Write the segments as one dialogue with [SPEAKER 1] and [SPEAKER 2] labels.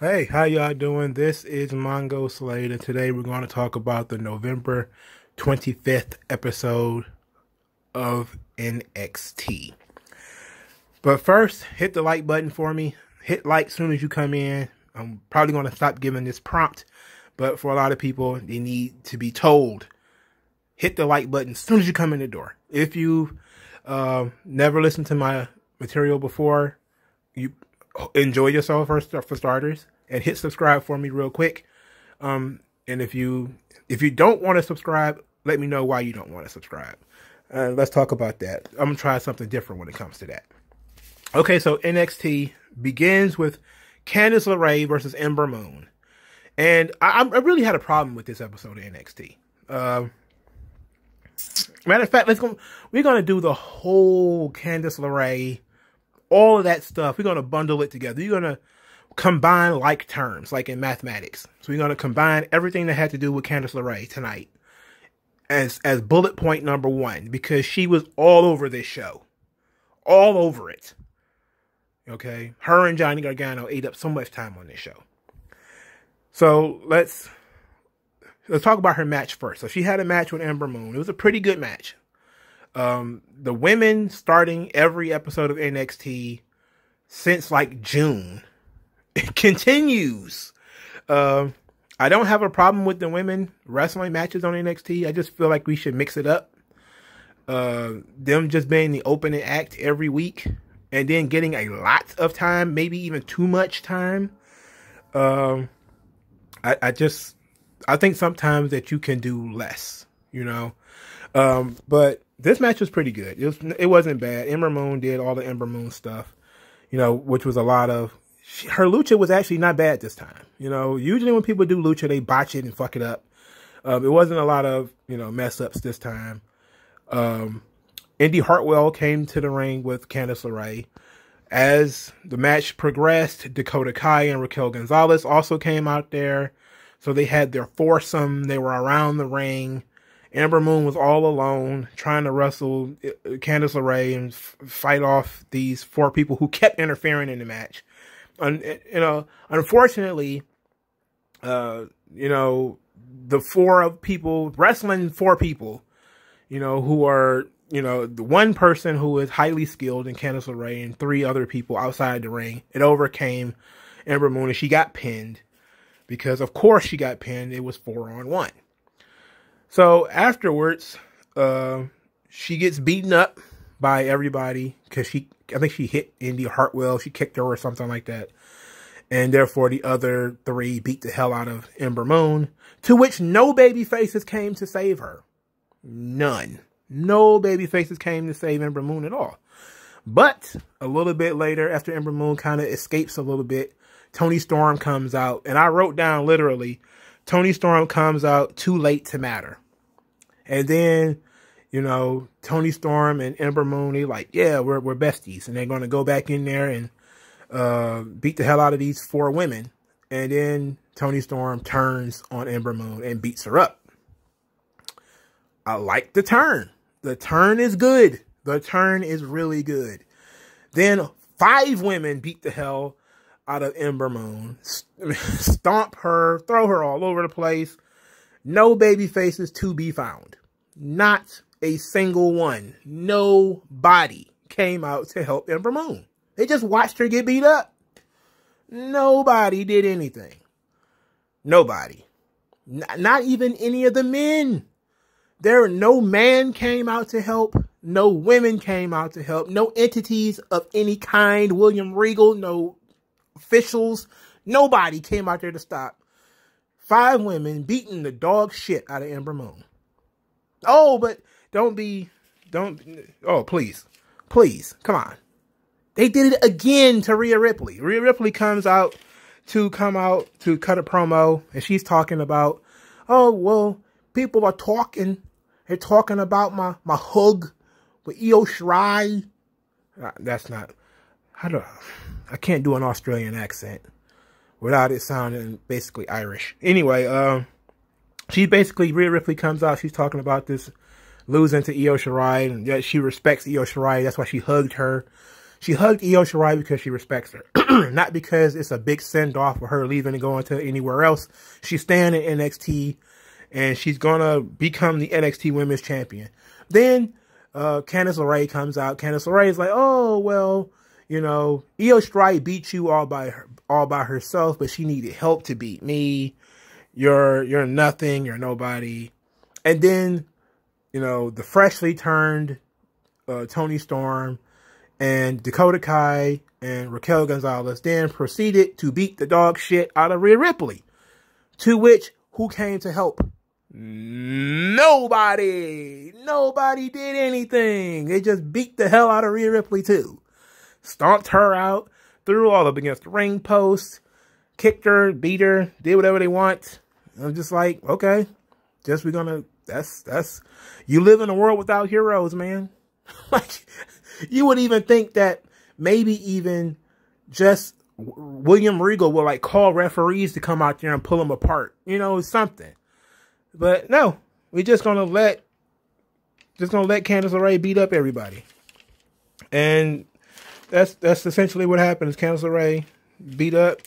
[SPEAKER 1] Hey, how y'all doing? This is Mongo Slade, and today we're going to talk about the November 25th episode of NXT. But first, hit the like button for me. Hit like as soon as you come in. I'm probably going to stop giving this prompt, but for a lot of people, they need to be told. Hit the like button as soon as you come in the door. If you never listened to my material before, you enjoy yourself for starters, and hit subscribe for me real quick. And if you don't want to subscribe, let me know why you don't want to subscribe. Let's talk about that. I'm gonna try something different when it comes to that. Okay, so NXT begins with Candice LeRae versus Ember Moon, and I really had a problem with this episode of NXT. Matter of fact, we're gonna do the whole Candice LeRae, all of that stuff. We're gonna bundle it together. You're gonna combine like terms, like in mathematics. So we're gonna combine everything that had to do with Candice LeRae tonight as bullet point number one, because she was all over this show, all over it. Okay, her and Johnny Gargano ate up so much time on this show. So let's talk about her match first. So she had a match with Ember Moon. It was a pretty good match. The women starting every episode of NXT since like June, it continues. I don't have a problem with the women wrestling matches on NXT. I just feel like we should mix it up. Them just being the opening act every week and then getting a lot of time, maybe even too much time. I think sometimes that you can do less, you know. But this match was pretty good. It wasn't bad. Ember Moon did all the Ember Moon stuff, you know, which was a lot of... Her lucha was actually not bad this time. You know, usually when people do lucha, they botch it and fuck it up. It wasn't a lot of, you know, mess ups this time. Indy Hartwell came to the ring with Candice LeRae. As the match progressed, Dakota Kai and Raquel Gonzalez also came out there. So they had their foursome. They were around the ring. Ember Moon was all alone trying to wrestle Candice LeRae and fight off these four people who kept interfering in the match. You know, unfortunately, you know, the wrestling four people, you know, who are, you know, the one person who is highly skilled in Candice LeRae and three other people outside the ring, it overcame Ember Moon and she got pinned. Because, of course, she got pinned. It was 4-on-1. So, afterwards, she gets beaten up by everybody. Because I think she hit Indy Hartwell. She kicked her or something like that. And therefore, the other three beat the hell out of Ember Moon. To which no baby faces came to save her. None. No baby faces came to save Ember Moon at all. But, a little bit later, after Ember Moon kind of escapes a little bit, Toni Storm comes out, and I wrote down literally, Toni Storm comes out too late to matter. And then, you know, Toni Storm and Ember Moon, they like, yeah, we're besties. And they're going to go back in there and beat the hell out of these four women. And then Toni Storm turns on Ember Moon and beats her up. I like the turn. The turn is good. The turn is really good. Then 5 women beat the hell out of Ember Moon, stomp her, throw her all over the place. No baby faces to be found. Not a single one. Nobody came out to help Ember Moon. They just watched her get beat up. Nobody did anything. Nobody. Not even any of the men. No man came out to help. No women came out to help. No entities of any kind. William Regal, no officials, nobody came out there to stop 5 women beating the dog shit out of Ember Moon. Oh, but please, come on. They did it again to Rhea Ripley. Rhea Ripley comes out to cut a promo, and she's talking about, oh, well, people are talking. They're talking about my hug with Io Shirai. That's not, I can't do an Australian accent without it sounding basically Irish. Anyway, Rhea Ripley comes out. She's talking about this losing to Io Shirai, and yet she respects Io Shirai. That's why she hugged her. She hugged Io Shirai because she respects her. Not because it's a big send-off for her leaving and going to anywhere else. She's staying in NXT, and she's going to become the NXT Women's Champion. Then Candice LeRae comes out. Candice LeRae is like, oh, well, you know, Io Shirai beat you all by herself, but she needed help to beat me. You're nothing. You're nobody. And then, you know, the freshly turned Toni Storm and Dakota Kai and Raquel Gonzalez then proceeded to beat the dog shit out of Rhea Ripley. To which, who came to help? Nobody. Nobody did anything. They just beat the hell out of Rhea Ripley too. Stomped her out, threw all up against the ring post, kicked her, beat her, did whatever they want. I'm just like, okay, just we're gonna, that's, you live in a world without heroes, man. Like, you would even think that maybe even just William Regal will like call referees to come out there and pull them apart, you know, something. But no, we're just gonna let Candice LeRae beat up everybody, and that's essentially what happens. Candice LeRae beat up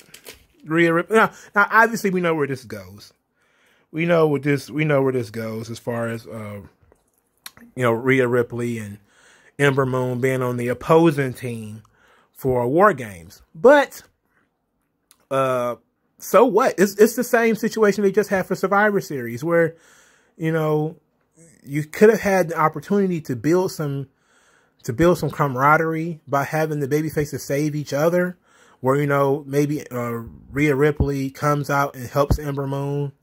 [SPEAKER 1] Rhea Ripley. Now obviously we know where this goes. We know where this goes as far as you know, Rhea Ripley and Ember Moon being on the opposing team for War Games. But so what? It's the same situation they just had for Survivor Series, where, you know, you could have had the opportunity to build some camaraderie by having the babyfaces save each other, where, you know, maybe Rhea Ripley comes out and helps Ember Moon.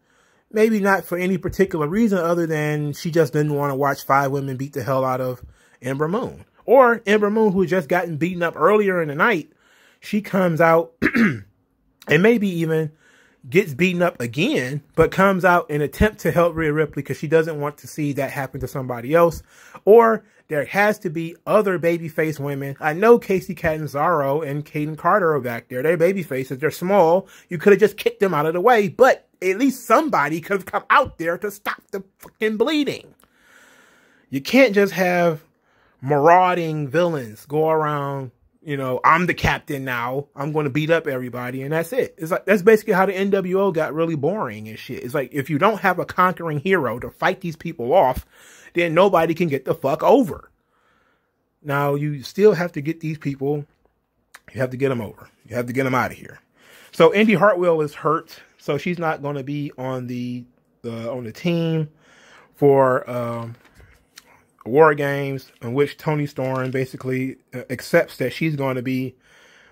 [SPEAKER 1] Maybe not for any particular reason other than she just didn't want to watch 5 women beat the hell out of Ember Moon. Or Ember Moon, who had just gotten beaten up earlier in the night, she comes out and maybe even gets beaten up again, but comes out and attempt to help Rhea Ripley because she doesn't want to see that happen to somebody else. Or there has to be other babyface women. I know Casey Catanzaro and Kaden Carter are back there. They're babyfaces. They're small. You could have just kicked them out of the way, but at least somebody could have come out there to stop the fucking bleeding. You can't just have marauding villains go around, you know, I'm the captain now, I'm going to beat up everybody, and that's it. It's like, that's basically how the NWO got really boring and shit. It's like, if you don't have a conquering hero to fight these people off, then nobody can get the fuck over. Now, you still have to get these people, you have to get them over. You have to get them out of here. So, Indy Hartwell is hurt, so she's not going to be on the team for War Games, in which Toni Storm basically accepts that she's going to be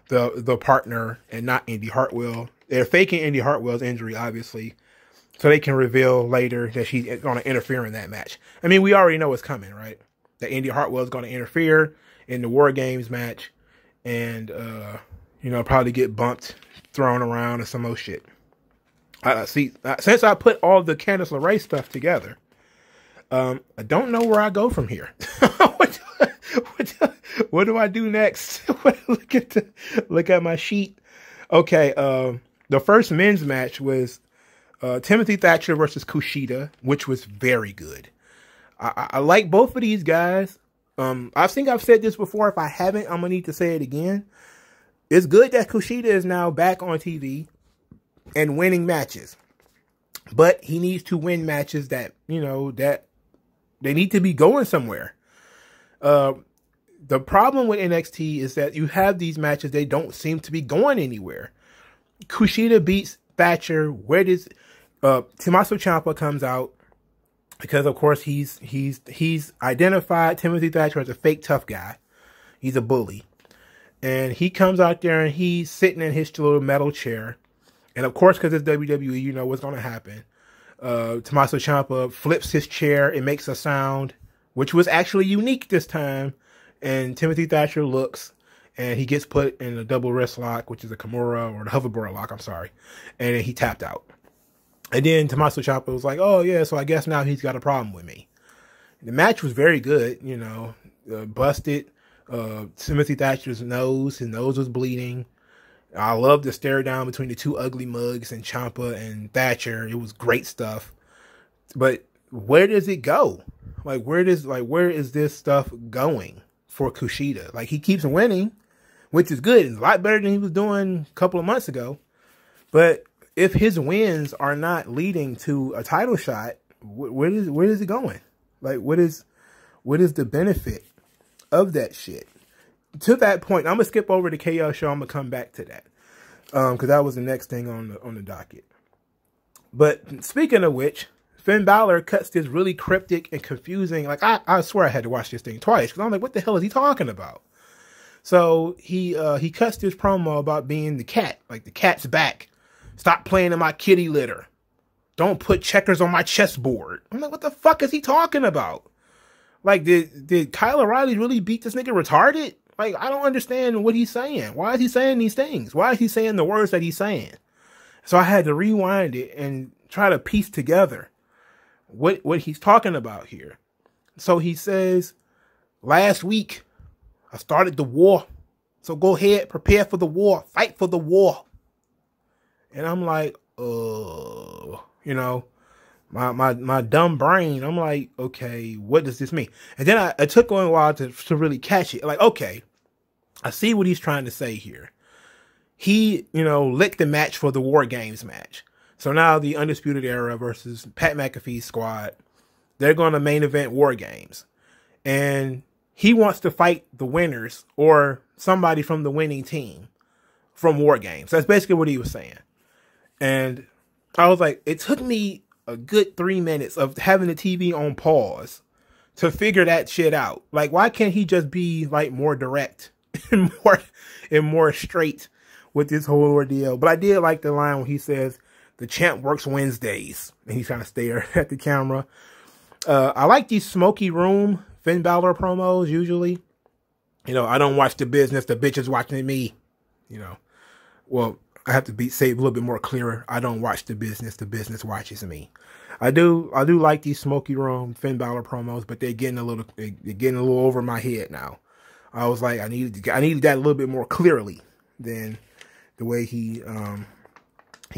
[SPEAKER 1] the partner and not Indy Hartwell. They're faking Indy Hartwell's injury, obviously, so they can reveal later that she's going to interfere in that match. I mean, we already know what's coming, right? That Indy Hartwell is going to interfere in the War Games match and, you know, probably get bumped, thrown around, and some more shit. Since I put all the Candice LeRae stuff together, I don't know where I go from here. What do I do next? Look at my sheet. Okay, the first men's match was Timothy Thatcher versus Kushida, which was very good. I like both of these guys. I think I've said this before. If I haven't, I'm gonna need to say it again. It's good that Kushida is now back on TV and winning matches, but he needs to win matches that, you know, that they need to be going somewhere. The problem with NXT is that you have these matches, they don't seem to be going anywhere. Kushida beats Thatcher. Where does Tommaso Ciampa comes out, because of course he's identified Timothy Thatcher as a fake tough guy. He's a bully. And he comes out there and he's sitting in his little metal chair. And of course, because it's WWE, you know what's going to happen. Tommaso Ciampa flips his chair. It makes a sound, which was actually unique this time. And Timothy Thatcher looks, and he gets put in a double wrist lock, which is a Kimura, or the hoverboard lock, I'm sorry. And then he tapped out. And then Tommaso Ciampa was like, oh yeah, so I guess now he's got a problem with me. The match was very good, you know, busted Timothy Thatcher's nose. His nose was bleeding. I love the stare down between the two ugly mugs and Ciampa and Thatcher. It was great stuff. But where does it go? Like, where is this stuff going for Kushida? Like, he keeps winning. which is good. It's a lot better than he was doing a couple of months ago. But if his wins are not leading to a title shot, where is it going? Like, what is the benefit of that shit? To that point, I'm gonna skip over the KO show. I'm gonna come back to that because that was the next thing on the docket. But speaking of which, Finn Balor cuts this really cryptic and confusing. Like I swear I had to watch this thing twice because I'm like, what the hell is he talking about? So he cuts this promo about being the cat, like the cat's back. Stop playing in my kitty litter. Don't put checkers on my chessboard. I'm like, what the fuck is he talking about? Like, did Kyle O'Reilly really beat this nigga retarded? Like, I don't understand what he's saying. Why is he saying these things? Why is he saying the words that he's saying? So I had to rewind it and try to piece together what he's talking about here. So he says, last week, I started the war. So go ahead, prepare for the war, fight for the war. And I'm like, you know, my dumb brain, I'm like, okay, what does this mean? And then it took a while to really catch it. Like, okay, I see what he's trying to say here. He, you know, licked the match for the War Games match. So now the Undisputed Era versus Pat McAfee's squad, they're going to main event War Games. And he wants to fight the winners or somebody from the winning team from War Games. That's basically what he was saying. And I was like, it took me a good 3 minutes of having the TV on pause to figure that shit out. Like, why can't he just be like more direct and more straight with this whole ordeal? But I did like the line when he says, the champ works Wednesdays. And he's trying to stare at the camera. I like these smoky room Finn Balor promos usually. You know, I don't watch the business. The bitch is watching me. You know, well, I have to say it a little bit more clearer. I don't watch the business. The business watches me. I do like these smoky room Finn Balor promos, but they're getting a little over my head now. I was like, I needed that a little bit more clearly than the way he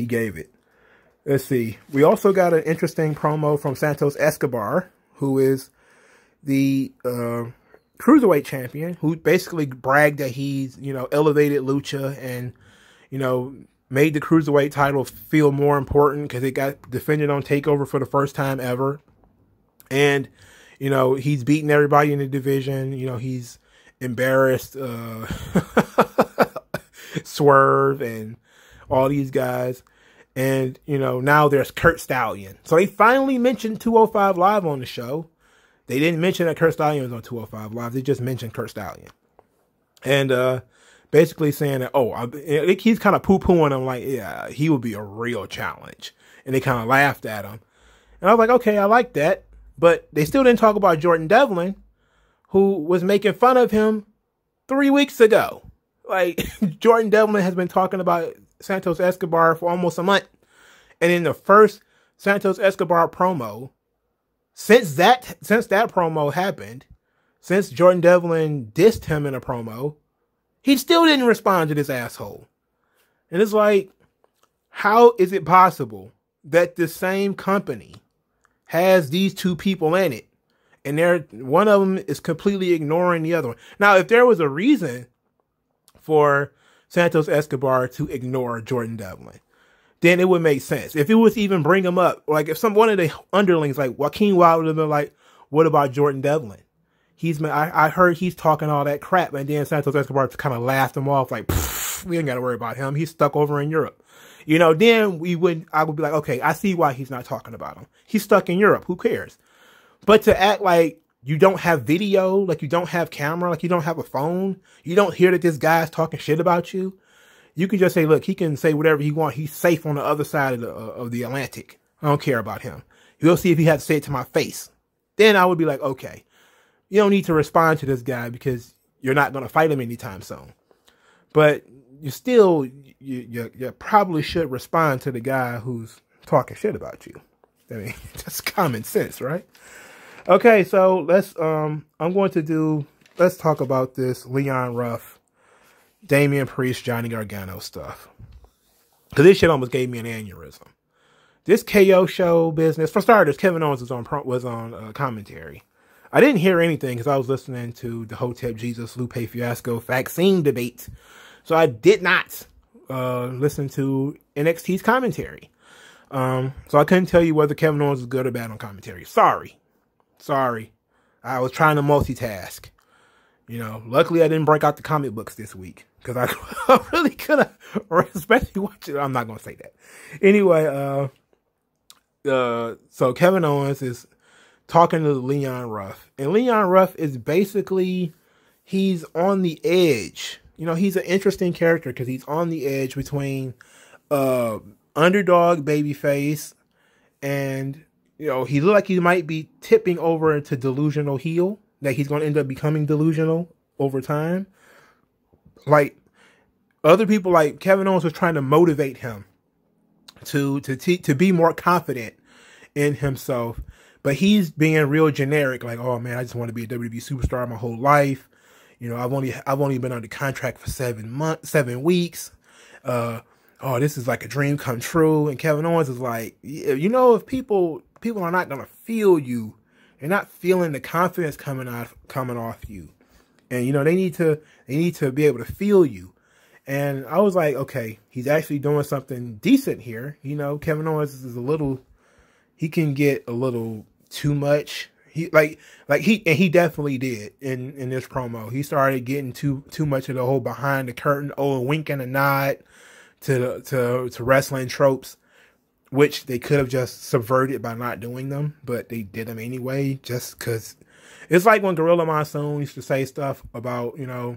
[SPEAKER 1] gave it. Let's see. We also got an interesting promo from Santos Escobar, who is the Cruiserweight champion, who basically bragged that he's, you know, elevated Lucha and, you know, made the Cruiserweight title feel more important because it got defended on TakeOver for the first time ever. And, you know, he's beaten everybody in the division. You know, he's embarrassed Swerve and all these guys. And, you know, now there's Kurt Stallion. So they finally mentioned 205 Live on the show. They didn't mention that Kurt Stallion was on 205 Live. They just mentioned Kurt Stallion. And basically saying that, he's kind of poo-pooing him like, yeah, he would be a real challenge. And they kind of laughed at him. And I was like, okay, I like that. But they still didn't talk about Jordan Devlin, who was making fun of him 3 weeks ago. Like, Jordan Devlin has been talking about Santos Escobar for almost a month. And in the first Santos Escobar promo, since that promo happened, since Jordan Devlin dissed him in a promo, he still didn't respond to this asshole. And it's like, how is it possible that the same company has these two people in it and one of them is completely ignoring the other one? Now, if there was a reason for Santos Escobar to ignore Jordan Devlin, then it would make sense. If it was even bring him up, like if one of the underlings, like Joaquin Wilde, would have been like, what about Jordan Devlin? I heard he's talking all that crap, and then Santos Escobar kind of laughed him off, like, we ain't got to worry about him. He's stuck over in Europe. You know, then I would be like, okay, I see why he's not talking about him. He's stuck in Europe. Who cares? But to act like you don't have video, like you don't have camera, like you don't have a phone, you don't hear that this guy's talking shit about you. You can just say, look, he can say whatever he wants. He's safe on the other side of the Atlantic. I don't care about him. You'll see if he had to say it to my face. Then I would be like, okay, you don't need to respond to this guy because you're not going to fight him anytime soon. But you probably should respond to the guy who's talking shit about you. I mean, that's common sense, right? Okay, so let's talk about this Leon Ruff, Damian Priest, Johnny Gargano stuff. Because this shit almost gave me an aneurysm. This KO show business, for starters, Kevin Owens was on commentary. I didn't hear anything because I was listening to the Hotep Jesus Lupe Fiasco vaccine debate. So I did not listen to NXT's commentary. So I couldn't tell you whether Kevin Owens was good or bad on commentary. Sorry. I was trying to multitask. You know, luckily I didn't break out the comic books this week because I really could have, especially watching. I'm not going to say that. Anyway, so Kevin Owens is talking to Leon Ruff, and Leon Ruff is basically, he's on the edge. You know, he's an interesting character because he's on the edge between underdog babyface and, you know, he looked like he might be tipping over into delusional heel, that he's going to end up becoming delusional over time. Like, other people like Kevin Owens was trying to motivate him to be more confident in himself. But he's being real generic, like, oh man, I just want to be a WWE superstar my whole life. You know, I've only been under contract for 7 weeks. Oh, this is like a dream come true. And Kevin Owens is like, you know, if people are not gonna feel you, they're not feeling the confidence coming off you. And you know, they need to be able to feel you. And I was like, okay, he's actually doing something decent here. You know, Kevin Owens is he can get a little too much. He definitely did in this promo. He started getting too much of the whole behind the curtain, a wink and a nod to wrestling tropes, which they could have just subverted by not doing them, but they did them anyway, just because. It's like when Gorilla Monsoon used to say stuff about, you know,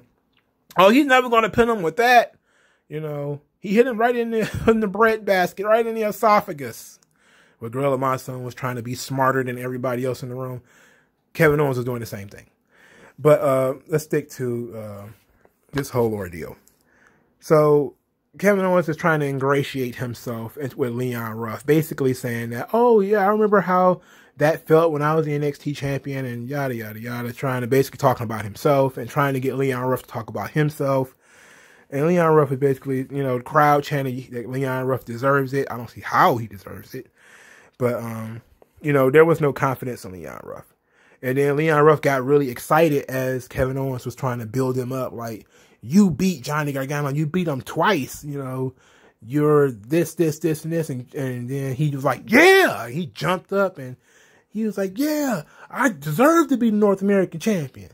[SPEAKER 1] oh, he's never going to pin him with that. You know, he hit him right in the bread basket, right in the esophagus. Where Gorilla Monsoon was trying to be smarter than everybody else in the room. Kevin Owens was doing the same thing. But let's stick to this whole ordeal. So Kevin Owens is trying to ingratiate himself with Leon Ruff, basically saying that, oh yeah, I remember how that felt when I was the NXT champion and yada, yada, yada, trying to basically talking about himself and trying to get Leon Ruff to talk about himself. And Leon Ruff is basically, you know, the crowd chanting that Leon Ruff deserves it. I don't see how he deserves it. But, you know, there was no confidence in Leon Ruff. And then Leon Ruff got really excited as Kevin Owens was trying to build him up. Like, you beat Johnny Gargano. You beat him twice. You know, you're this, this, this, and this. And then he was like, yeah. He jumped up and he was like, yeah, I deserve to be the North American champion.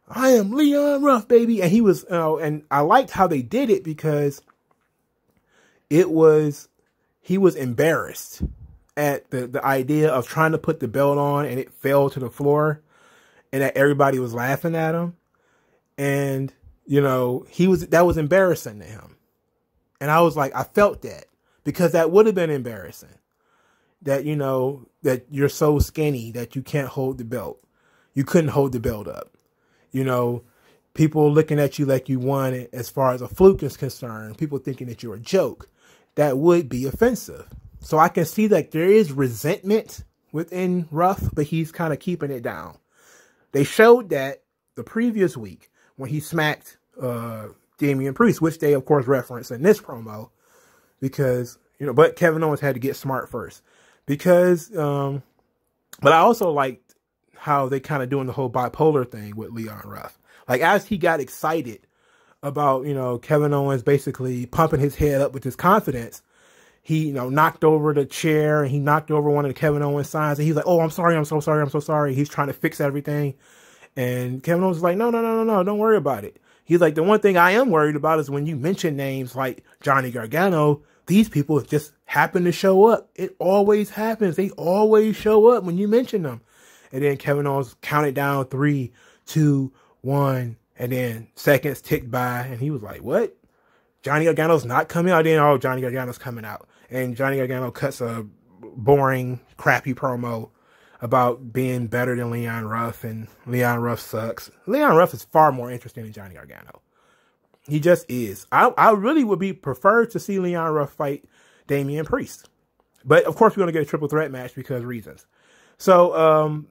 [SPEAKER 1] I am Leon Ruff, baby. And he was, and I liked how they did it because he was embarrassed at the idea of trying to put the belt on and it fell to the floor and that everybody was laughing at him. And, you know, that was embarrassing to him. And I was like, I felt that because that would have been embarrassing. That, you know, that you're so skinny that you can't hold the belt. You couldn't hold the belt up. You know, people looking at you like you won it as far as a fluke is concerned. People thinking that you're a joke. That would be offensive. So I can see that there is resentment within Ruff, but he's kind of keeping it down. They showed that the previous week when he smacked Damian Priest, which they, of course, reference in this promo. Because, you know, but Kevin Owens had to get smart first. Because, but I also liked how they kind of doing the whole bipolar thing with Leon Ruff. Like, as he got excited about, you know, Kevin Owens basically pumping his head up with his confidence, he, you know, knocked over the chair and he knocked over one of the Kevin Owens signs. And he's like, oh, I'm sorry. I'm so sorry. I'm so sorry. He's trying to fix everything. And Kevin Owens was like, no, don't worry about it. He's like, the one thing I am worried about is when you mention names like Johnny Gargano, these people just happen to show up. It always happens. They always show up when you mention them. And then Kevin Owens counted down 3, 2, 1. And then seconds ticked by. And he was like, what? Johnny Gargano's not coming out? Then, oh, Johnny Gargano's coming out. And Johnny Gargano cuts a boring, crappy promo about being better than Leon Ruff, and Leon Ruff sucks. Leon Ruff is far more interesting than Johnny Gargano. He just is. I really would be preferred to see Leon Ruff fight Damian Priest. But, of course, we're going to get a triple threat match because reasons. So,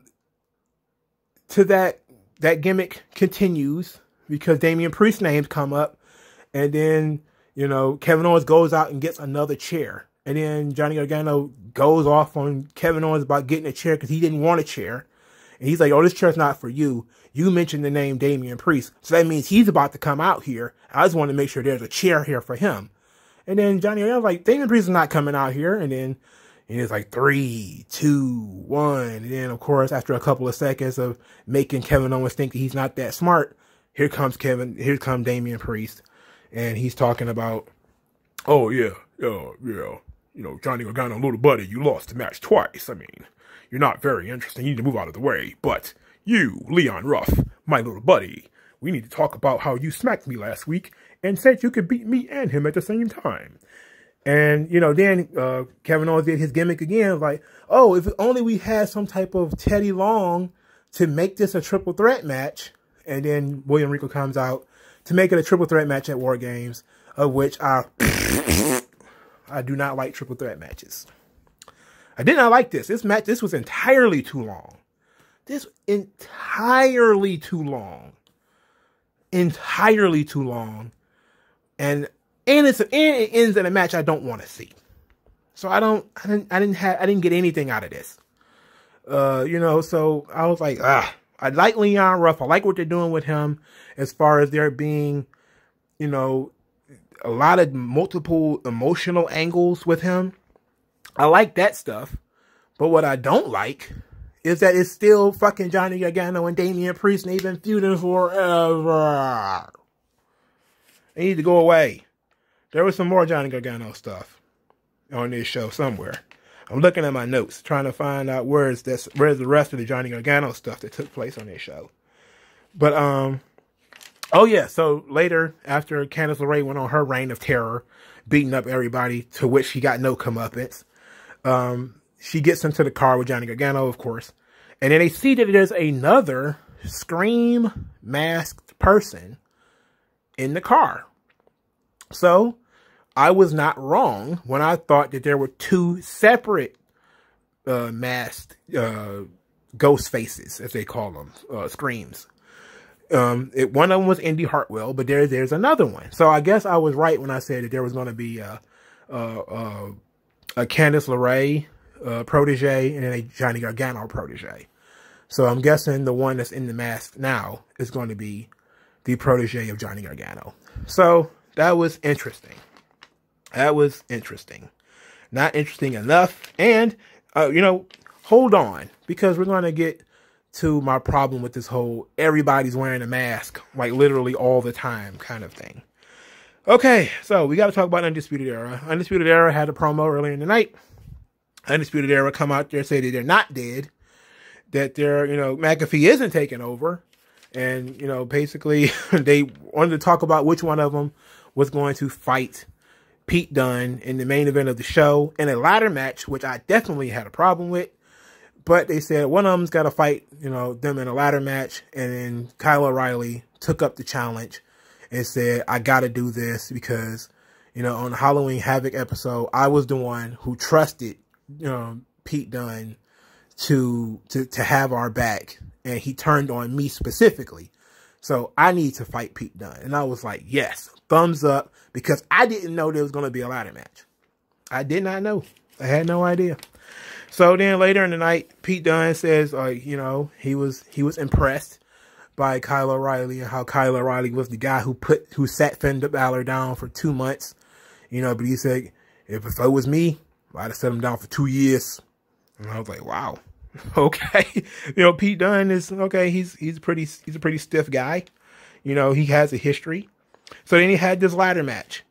[SPEAKER 1] to that gimmick continues because Damian Priest's names come up. And then, you know, Kevin Owens goes out and gets another chair. And then Johnny Gargano goes off on Kevin Owens about getting a chair because he didn't want a chair. And he's like, oh, this chair's not for you. You mentioned the name Damian Priest. So that means he's about to come out here. I just want to make sure there's a chair here for him. And then Johnny Gargano's like, Damian Priest is not coming out here. And then it's like 3, 2, 1. And then, of course, after a couple of seconds of making Kevin Owens think that he's not that smart, here comes Damian Priest. And he's talking about, oh, yeah. You know, Johnny Gargano, little buddy, you lost the match twice. I mean, you're not very interesting. You need to move out of the way. But you, Leon Ruff, my little buddy, we need to talk about how you smacked me last week and said you could beat me and him at the same time. And, you know, then Kevin Owens did his gimmick again. Like, oh, if only we had some type of Teddy Long to make this a triple threat match. And then William Regal comes out to make it a triple threat match at War Games, of which I do not like triple threat matches. I did not like this. This match, this was entirely too long. Entirely too long. And it ends in a match I don't want to see. So I didn't get anything out of this. You know, so I was like, I like Leon Ruff. I like what they're doing with him as far as there being, you know, a lot of multiple emotional angles with him. I like that stuff. But what I don't like is that it's still fucking Johnny Gargano and Damian Priest, and they've been feuding forever. They need to go away. There was some more Johnny Gargano stuff on this show somewhere. I'm looking at my notes, trying to find out where's the rest of the Johnny Gargano stuff that took place on this show. But, oh yeah, so later, after Candice LeRae went on her reign of terror, beating up everybody, to which she got no comeuppance, she gets into the car with Johnny Gargano, of course, and then they see that there's another Scream masked person in the car. So, I was not wrong when I thought that there were two separate masked ghost faces, as they call them, Screams. One of them was Indy Hartwell, but there's another one. So I guess I was right when I said that there was going to be a Candice LeRae protege and then a Johnny Gargano protege. So I'm guessing the one that's in the mask now is going to be the protege of Johnny Gargano. So that was interesting. Not interesting enough. And, you know, hold on, because we're going to get to my problem with this whole everybody's wearing a mask, like literally all the time kind of thing. Okay, so we got to talk about Undisputed Era. Undisputed Era had a promo earlier in the night. Undisputed Era come out there, say that they're not dead, that they're, you know, McAfee isn't taking over. And, you know, basically they wanted to talk about which one of them was going to fight Pete Dunne in the main event of the show in a ladder match, which I definitely had a problem with. But they said one of them's got to fight, you know, them in a ladder match. And then Kyle O'Reilly took up the challenge and said, I got to do this because, you know, on the Halloween Havoc episode, I was the one who trusted, you know, Pete Dunne to have our back. And he turned on me specifically. So I need to fight Pete Dunne. And I was like, yes, thumbs up, because I didn't know there was going to be a ladder match. I did not know. I had no idea. So then later in the night, Pete Dunne says, you know, he was impressed by Kyle O'Reilly and how Kyle O'Reilly was the guy who sat Finn Balor down for 2 months. You know, but he said, if it was me, I'd have set him down for 2 years. And I was like, wow. Okay. You know, Pete Dunne is okay. He's a pretty stiff guy. You know, he has a history. So then he had this ladder match,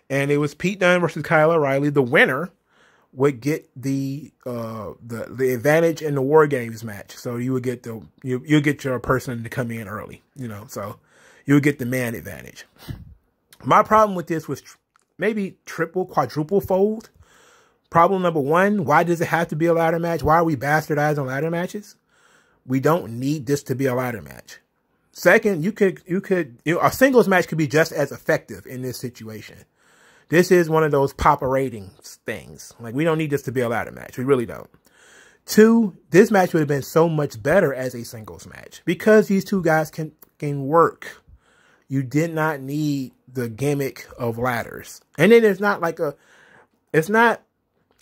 [SPEAKER 1] and it was Pete Dunne versus Kyle O'Reilly. The winner would get the advantage in the War Games match. So you would get you'll get your person to come in early, you know, so you would get the man advantage. My problem with this was maybe triple, quadruple fold. Problem number one, why does it have to be a ladder match? Why are we bastardizing ladder matches? We don't need this to be a ladder match. Second, a singles match could be just as effective in this situation. This is one of those Papa ratings things. Like, we don't need this to be a ladder match. We really don't. Two, this match would have been so much better as a singles match because these two guys can work. You did not need the gimmick of ladders. And then it's not like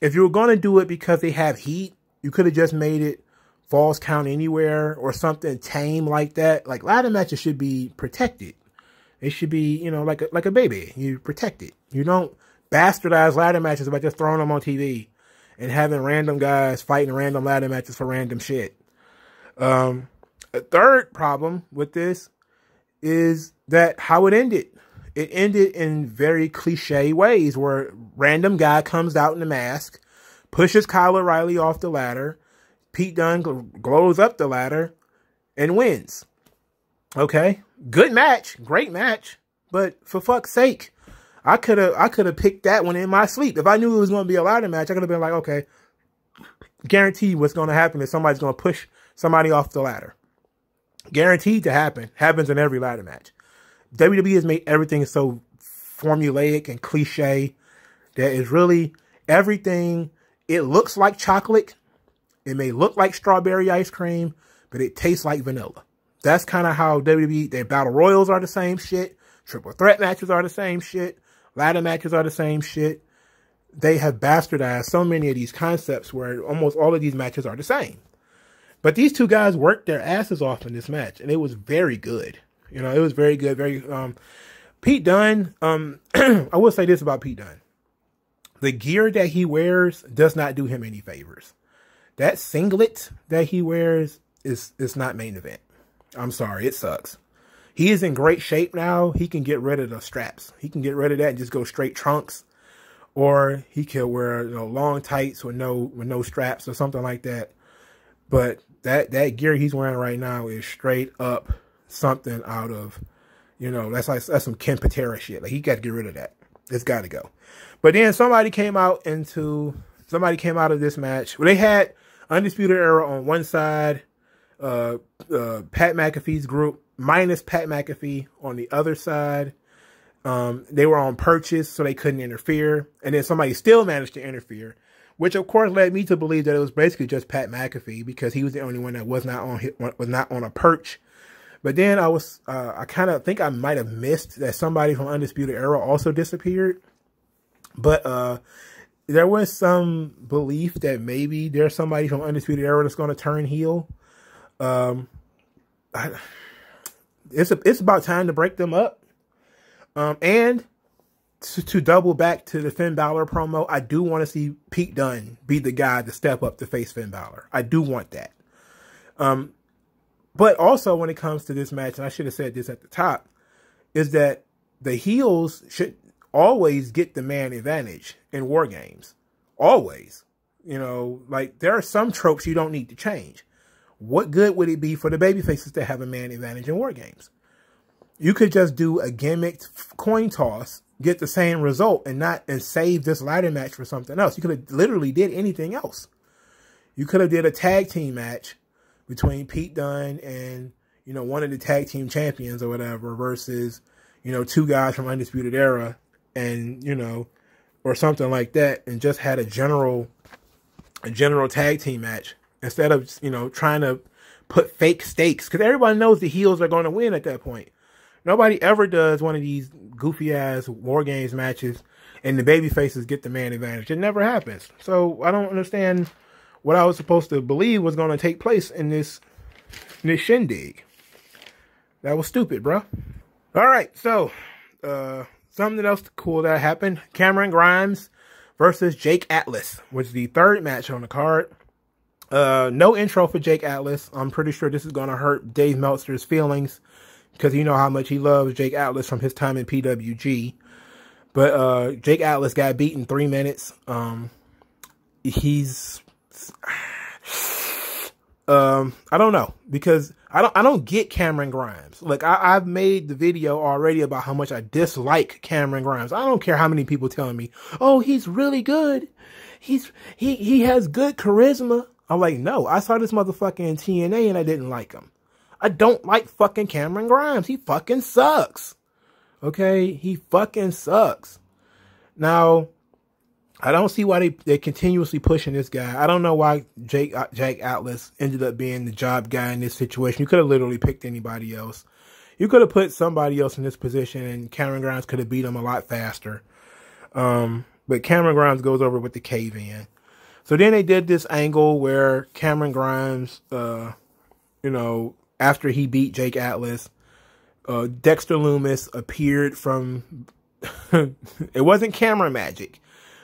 [SPEAKER 1] if you were going to do it because they have heat, you could have just made it falls count anywhere or something tame like that. Like, ladder matches should be protected. It should be, you know, like a baby. You protect it. You don't bastardize ladder matches by just throwing them on TV and having random guys fighting random ladder matches for random shit. A third problem with this is that how it ended. It ended in very cliche ways where random guy comes out in a mask, pushes Kyle O'Reilly off the ladder, Pete Dunne glows up the ladder, and wins. Okay, good match, great match, but for fuck's sake, I could have picked that one in my sleep. If I knew it was going to be a ladder match, I could have been like, okay, guaranteed what's going to happen is somebody's going to push somebody off the ladder. Guaranteed to happen. Happens in every ladder match. WWE has made everything so formulaic and cliche that is really everything. It looks like chocolate. It may look like strawberry ice cream, but it tastes like vanilla. That's kind of how WWE, their battle royals are the same shit. Triple threat matches are the same shit. Ladder matches are the same shit. They have bastardized so many of these concepts where almost all of these matches are the same. But these two guys worked their asses off in this match, and it was very good. You know, it was very good. Very, Pete Dunne, I will say this about Pete Dunne. The gear that he wears does not do him any favors. That singlet that he wears is not main event. I'm sorry, it sucks. He is in great shape now. He can get rid of the straps. He can get rid of that and just go straight trunks. Or he can wear, you know, long tights with no straps or something like that. But that gear he's wearing right now is straight up something out of, you know, that's some Ken Patera shit. Like, he got to get rid of that. It's got to go. But then somebody came out of this match. Well, they had Undisputed Era on one side, Pat McAfee's group minus Pat McAfee on the other side. They were on purchase, so they couldn't interfere. And then somebody still managed to interfere, which of course led me to believe that it was basically just Pat McAfee because he was the only one that was not on a perch. But then I kind of think I might have missed that somebody from Undisputed Era also disappeared. But there was some belief that maybe there's somebody from Undisputed Era that's going to turn heel. It's about time to break them up. And to double back to the Finn Balor promo, I do want to see Pete Dunne be the guy to step up to face Finn Balor. I do want that. But also when it comes to this match, and I should have said this at the top, is that the heels should always get the man advantage in War Games. Always. You know, like, there are some tropes you don't need to change. What good would it be for the babyfaces to have a man advantage in War Games? You could just do a gimmicked coin toss, get the same result, and save this ladder match for something else. You could have literally did anything else. You could have did a tag team match between Pete Dunne and, you know, one of the tag team champions or whatever versus, you know, two guys from Undisputed Era and, you know, or something like that, and just had a general tag team match instead of, you know, trying to put fake stakes, because everybody knows the heels are going to win at that point. Nobody ever does one of these goofy ass War Games matches and the baby faces get the man advantage. It never happens. So I don't understand what I was supposed to believe was going to take place in this shindig. That was stupid, bro. All right, so something else cool that happened. Cameron Grimes versus Jake Atlas was the third match on the card. No intro for Jake Atlas. I'm pretty sure this is going to hurt Dave Meltzer's feelings because you know how much he loves Jake Atlas from his time in PWG. But Jake Atlas got beat in 3 minutes. I don't know, because I don't get Cameron Grimes. Like, I've made the video already about how much I dislike Cameron Grimes. I don't care how many people telling me, oh, he's really good. He has good charisma. I'm like, no, I saw this motherfucker in TNA and I didn't like him. I don't like fucking Cameron Grimes. He fucking sucks. Okay? He fucking sucks. Now, I don't see why they're continuously pushing this guy. I don't know why Jake Atlas ended up being the job guy in this situation. You could have literally picked anybody else. You could have put somebody else in this position and Cameron Grimes could have beat him a lot faster. But Cameron Grimes goes over with the cave-in. So then they did this angle where Cameron Grimes, you know, after he beat Jake Atlas, Dexter Lumis appeared from, it wasn't camera magic,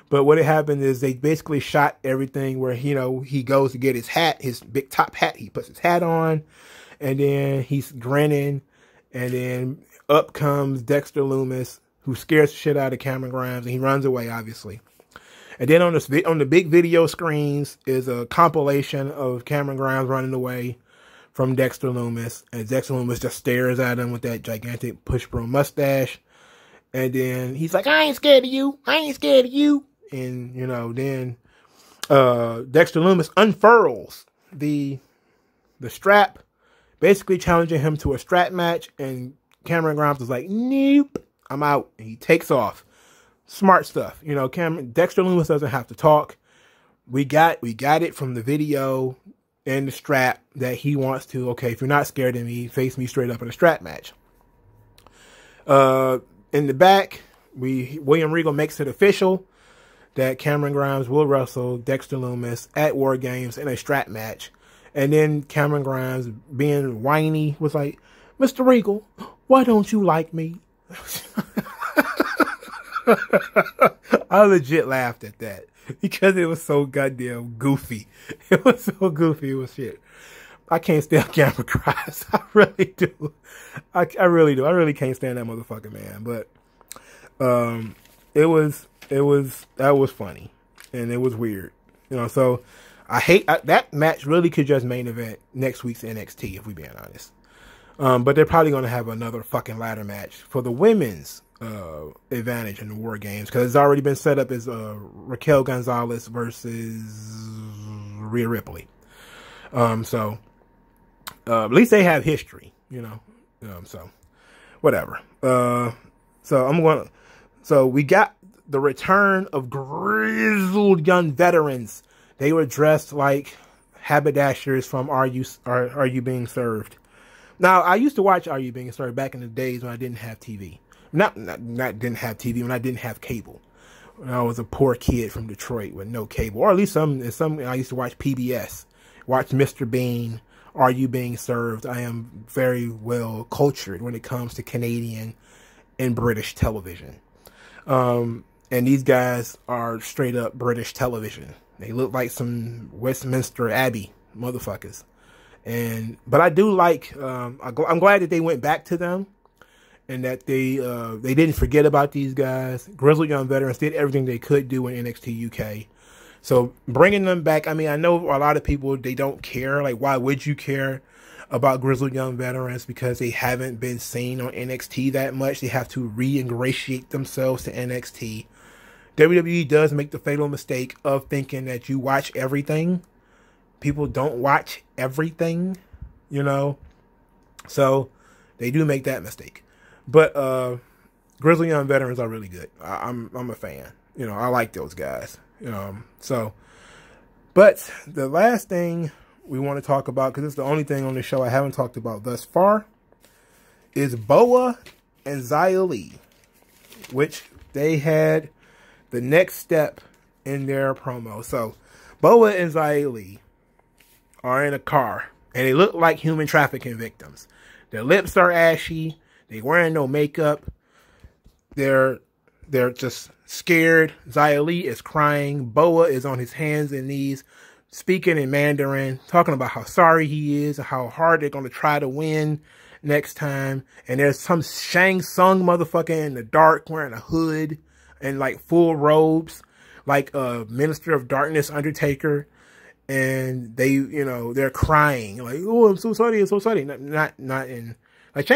[SPEAKER 1] but what had happened is they basically shot everything where, you know, he goes to get his hat, his big top hat, he puts his hat on, and then he's grinning, and then up comes Dexter Lumis, who scares the shit out of Cameron Grimes, and he runs away, obviously. And then on the big video screens is a compilation of Cameron Grimes running away from Dexter Lumis. And Dexter Lumis just stares at him with that gigantic push broom mustache. And then he's like, I ain't scared of you. I ain't scared of you. And, you know, then Dexter Lumis unfurls the strap, basically challenging him to a strap match. And Cameron Grimes was like, nope, I'm out. And he takes off. Smart stuff. You know, Dexter Lumis doesn't have to talk. We got it from the video and the strap that he wants to, okay, if you're not scared of me, face me straight up in a strap match. In the back, William Regal makes it official that Cameron Grimes will wrestle Dexter Lumis at War Games in a strap match. And then Cameron Grimes, being whiny, was like, Mr. Regal, why don't you like me? I legit laughed at that because it was so goddamn goofy. It was so goofy. It was shit. I can't stand Cameron Grimes. I really do. I really do. I really can't stand that motherfucker, man. But that was funny and it was weird. You know, so that match really could just main event next week's NXT if we being honest. But they're probably going to have another fucking ladder match for the women's advantage in the War Games because it's already been set up as Raquel Gonzalez versus Rhea Ripley. So at least they have history, you know. So whatever. So we got the return of grizzled young veterans. They were dressed like haberdashers from Are You Being Served? Now, I used to watch Are You Being Served back in the days when I didn't have TV. Not didn't have TV, when I didn't have cable. When I was a poor kid from Detroit with no cable. Or at least some I used to watch PBS. Watch Mr. Bean, Are You Being Served? I am very well cultured when it comes to Canadian and British television. And these guys are straight up British television. They look like some Westminster Abbey motherfuckers. But I do like, I'm glad that they went back to them and that they didn't forget about these guys. Grizzled young veterans did everything they could do in NXT UK. So bringing them back, I mean, I know a lot of people, they don't care. Like, why would you care about grizzled young veterans? Because they haven't been seen on NXT that much. They have to re-ingratiate themselves to NXT. WWE does make the fatal mistake of thinking that you watch everything. People don't watch everything, you know. So they do make that mistake. But grizzled young veterans are really good. I'm a fan. You know, I like those guys. But the last thing we want to talk about, because it's the only thing on the show I haven't talked about thus far, is Boa and Xia Li, which they had the next step in their promo. So Boa and Xia Li are in a car, and they look like human trafficking victims. Their lips are ashy. They wearing no makeup. They're just scared. Xia Li is crying. Boa is on his hands and knees, speaking in Mandarin, talking about how sorry he is and how hard they're going to try to win next time. And there's some Shang Tsung motherfucker in the dark wearing a hood and like full robes, like a Minister of Darkness Undertaker. And they, you know, they're crying like, oh, I'm so sorry, I'm so sorry. Not in like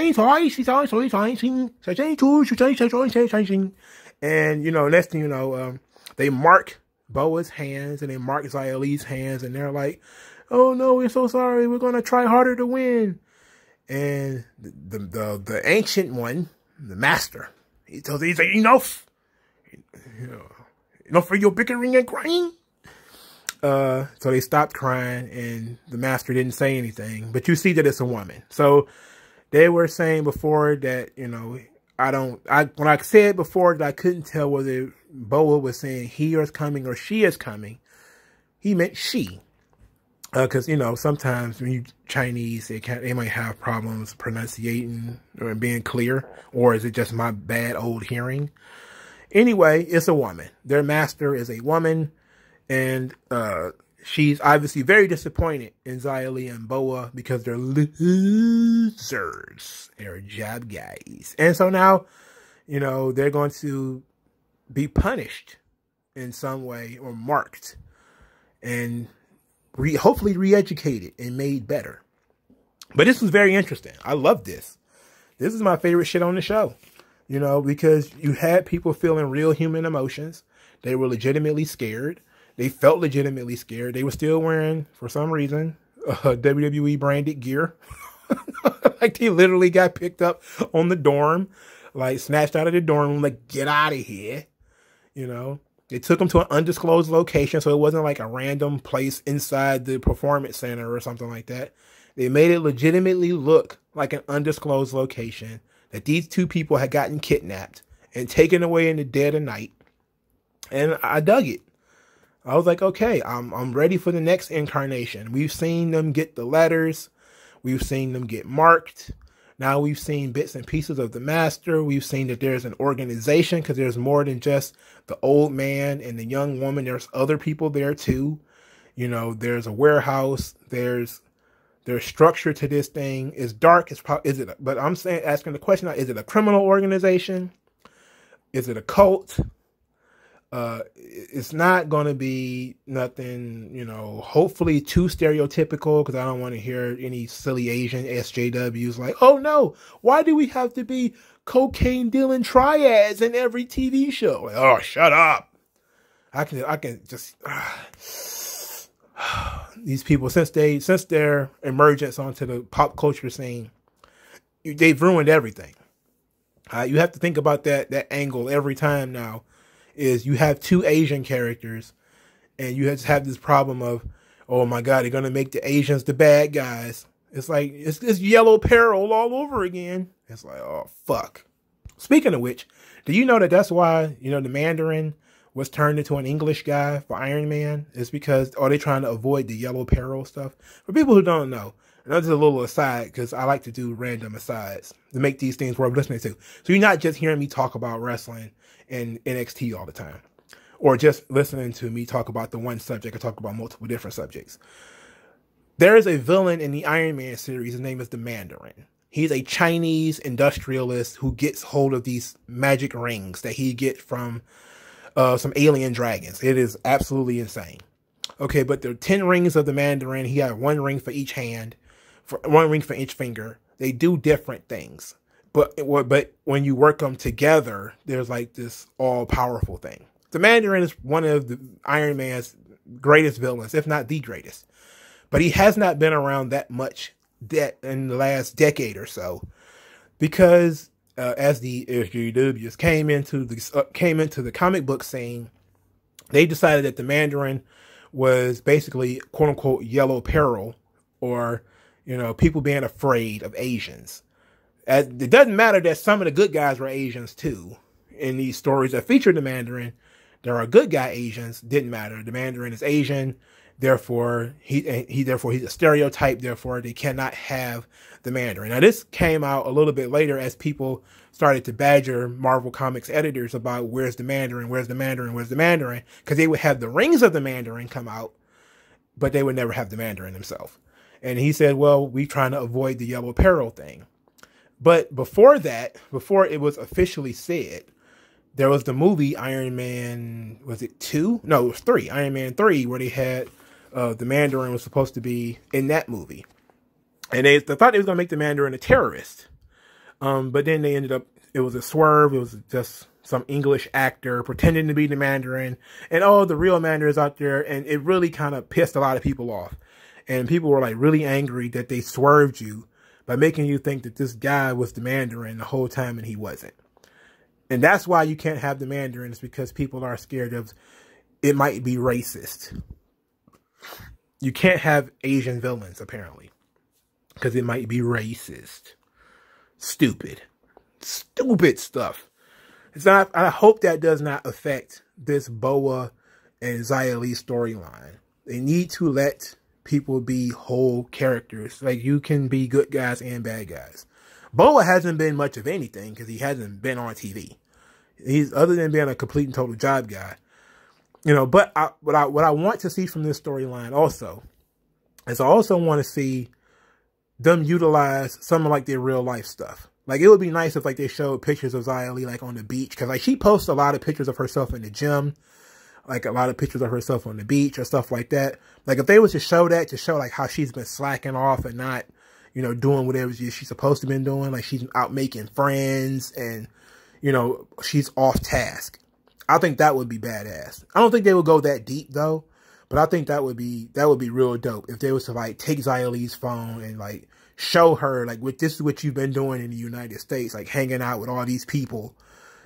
[SPEAKER 1] and you know, next thing you know, they mark Boa's hands and they mark Xia Li's hands, and they're like, oh no, we're so sorry, we're gonna try harder to win. And the ancient one, the master, he's like, enough, you know, enough for your bickering and crying. So they stopped crying, and the master didn't say anything, but you see that it's a woman. So they were saying before that, you know, when I said before that I couldn't tell whether Boa was saying he is coming or she is coming, he meant she. Because, you know, sometimes when you Chinese, they might have problems pronunciating or being clear. Or is it just my bad old hearing? Anyway, it's a woman. Their master is a woman. And she's obviously very disappointed in Xia Li and Boa because they're losers. They're job guys. And so now, you know, they're going to be punished in some way or marked. And hopefully re-educated and made better. But this was very interesting. I love this. This is my favorite shit on the show. You know, because you had people feeling real human emotions. They were legitimately scared. They felt legitimately scared. They were still wearing, for some reason, WWE branded gear. Like they literally got picked up on the dorm. Like snatched out of the dorm room. Like, get out of here. You know. They took them to an undisclosed location, so it wasn't like a random place inside the performance center or something like that. They made it legitimately look like an undisclosed location, that these two people had gotten kidnapped and taken away in the dead of night. And I dug it. I was like, okay, I'm ready for the next incarnation. We've seen them get the letters. We've seen them get marked. Now we've seen bits and pieces of the master. We've seen that there's an organization because there's more than just the old man and the young woman. There's other people there too. You know, there's a warehouse. There's structure to this thing. It's dark. But I'm saying, asking the question now, is it a criminal organization? Is it a cult? It's not going to be nothing, you know, hopefully too stereotypical, because I don't want to hear any silly Asian SJWs like, oh no, why do we have to be cocaine dealing triads in every TV show? Like, oh, shut up. I can just, these people, since their emergence onto the pop culture scene, they've ruined everything. You have to think about that angle every time now. Is you have two Asian characters, and you just have this problem of, oh my God, they're going to make the Asians the bad guys. It's like, it's this yellow peril all over again. It's like, oh, fuck. Speaking of which, do you know that that's why, you know, the Mandarin was turned into an English guy for Iron Man? It's because, are they trying to avoid the yellow peril stuff? For people who don't know, and that's just a little aside, because I like to do random asides to make these things worth listening to. So you're not just hearing me talk about wrestling and NXT all the time, or just listening to me talk about the one subject or talk about multiple different subjects. There is a villain in the Iron Man series. His name is the Mandarin. He's a Chinese industrialist who gets hold of these magic rings that he gets from some alien dragons. It is absolutely insane. Okay, but there are 10 rings of the Mandarin. He had one ring for each hand, one ring for each finger. They do different things. But when you work them together, there's like this all-powerful thing. The Mandarin is one of the Iron Man's greatest villains, if not the greatest. But he has not been around that much in the last decade or so, because as the SJWs came into the comic book scene, they decided that the Mandarin was basically quote unquote yellow peril, or, you know, people being afraid of Asians. It doesn't matter that some of the good guys were Asians too. In these stories that feature the Mandarin, there are good guy Asians. Didn't matter. The Mandarin is Asian, therefore he's a stereotype. Therefore, they cannot have the Mandarin. Now, this came out a little bit later as people started to badger Marvel Comics editors about where's the Mandarin, where's the Mandarin, where's the Mandarin, because they would have the rings of the Mandarin come out, but they would never have the Mandarin himself. And he said, well, we're trying to avoid the yellow peril thing. But before that, before it was officially said, there was the movie Iron Man, was it 2? No, it was 3. Iron Man 3, where they had the Mandarin was supposed to be in that movie. And they thought they was going to make the Mandarin a terrorist. But then they ended up, it was a swerve. It was just some English actor pretending to be the Mandarin. And oh, the real Mandarin is out there. And it really kind of pissed a lot of people off. And people were like really angry that they swerved you by making you think that this guy was the Mandarin the whole time and he wasn't. And that's why you can't have the Mandarin, is because people are scared of it might be racist. You can't have Asian villains, apparently, because it might be racist. Stupid. Stupid stuff. It's not, I hope that does not affect this Boa and Xia Li storyline. They need to let people be whole characters. Like, you can be good guys and bad guys. Boa hasn't been much of anything because he hasn't been on TV. He's, other than being a complete and total job guy. You know, but what I want to see from this storyline also is I also want to see them utilize some of like their real life stuff. Like, it would be nice if like they showed pictures of Xia Li like on the beach, because like she posts a lot of pictures of herself in the gym, like a lot of pictures of herself on the beach or stuff like that. Like, if they was to show that, to show like how she's been slacking off and not, you know, doing whatever she's supposed to been doing, like she's out making friends and, you know, she's off task. I think that would be badass. I don't think they would go that deep though, but I think that would be real dope if they was to like take Xia Li's phone and like show her like, this is what you've been doing in the United States, like hanging out with all these people,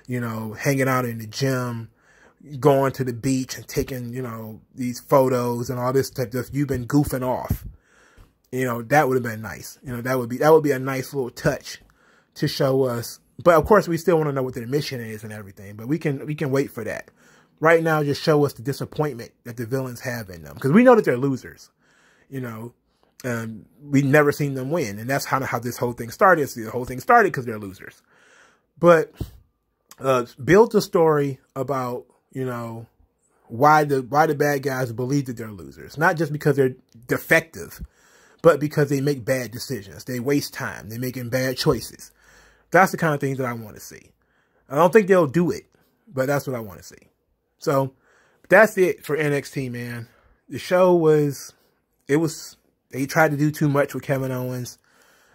[SPEAKER 1] you know, hanging out in the gym, going to the beach and taking, you know, these photos and all this type of stuff. You've been goofing off. You know, that would have been nice. You know, that would be a nice little touch to show us. But of course, we still want to know what their mission is and everything. But we can wait for that. Right now, just show us the disappointment that the villains have in them, because we know that they're losers. You know, we've never seen them win, and that's how this whole thing started. So the whole thing started because they're losers. But build the story about, you know, why the bad guys believe that they're losers, not just because they're defective, but because they make bad decisions. They waste time. They're making bad choices. That's the kind of things that I want to see. I don't think they'll do it, but that's what I want to see. So that's it for NXT, man. The show they tried to do too much with Kevin Owens.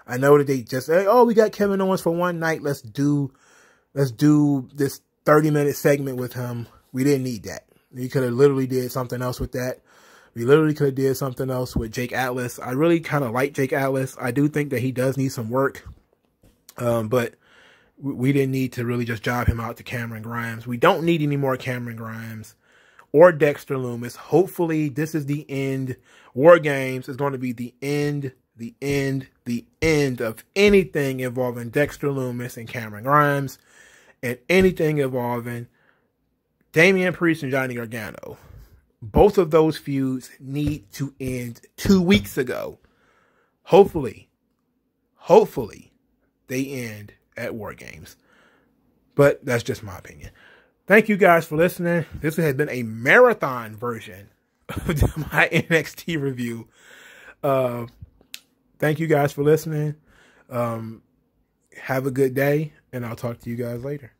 [SPEAKER 1] I know that they just, oh, we got Kevin Owens for one night. Let's do this 30-minute segment with him. We didn't need that. We could have literally did something else with that. We literally could have did something else with Jake Atlas. I really kind of like Jake Atlas. I do think that he does need some work. But we didn't need to really just job him out to Cameron Grimes. We don't need any more Cameron Grimes or Dexter Lumis. Hopefully this is the end. War Games is going to be the end of anything involving Dexter Lumis and Cameron Grimes, and anything involving Damian Priest and Johnny Gargano. Both of those feuds need to end 2 weeks ago. Hopefully they end at War Games. But that's just my opinion. Thank you guys for listening. This has been a marathon version of my NXT review. Thank you guys for listening. Have a good day, and I'll talk to you guys later.